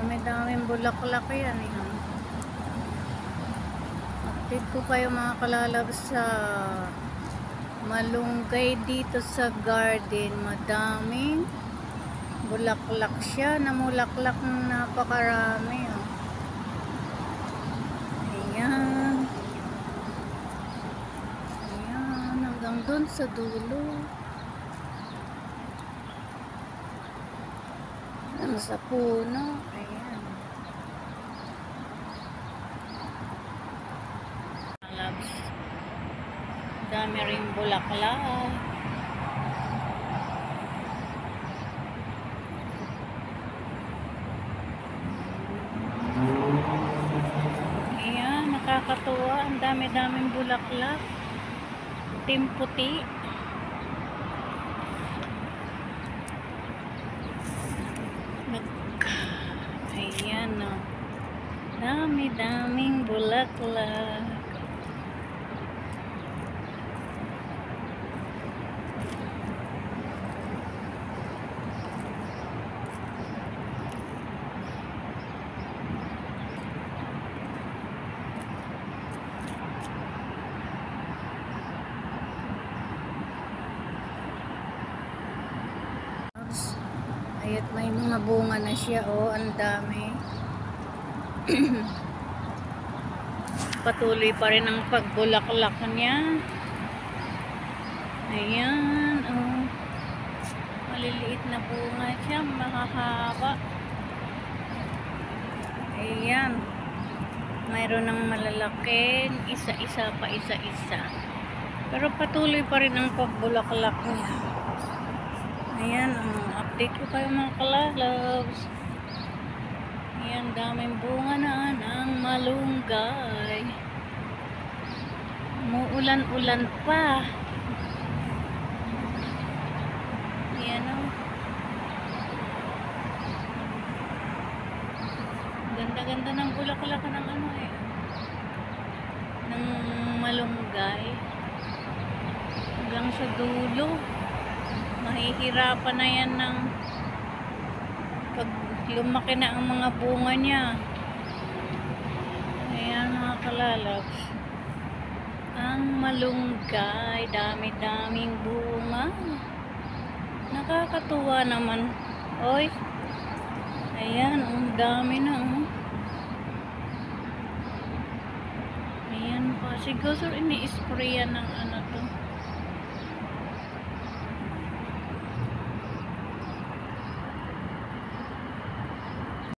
Dami-daming bulaklak yan eh. Update ko kayo mga kalalabs sa malunggay dito sa garden. Madaming bulaklak siya. Namulaklak ng napakarami. Oh. Ayan. Ayan. Hanggang dun sa dulo. Hanggang sa puno. Ayan. Loves. Dami rin bulaklak. Ayan, nakakatuwa. Ang dami-daming bulaklak. Puting-puti. Ayan, no. Dami-daming bulaklak. Ayat may mga bunga na siya, oh, ang dami. Patuloy pa rin ang pagbulaklak niya. Ayan, oh. Maliliit na bunga siya, mahahaba. Ayan. Mayroon ng malalaking, isa-isa pa, isa-isa. Pero patuloy pa rin ang pagbulaklak niya. Ayan, update ko kayo mga kalalabs. Ayan, daming bunga na ng malunggay. Umuulan-ulan pa. Ayan, oh. Ganda-ganda ng bulaklak ng ano eh. Ng malunggay. Hanggang sa dulo. Mahihirapan na yan ng pag lumaki na ang mga bunga niya. Ayan mga kalalabs. Ang malunggay, dami-daming bunga. Nakakatuwa naman. Oy. Ayan, ang dami na. Oh. Ayan pa. Siguro ini-sprayan ng ano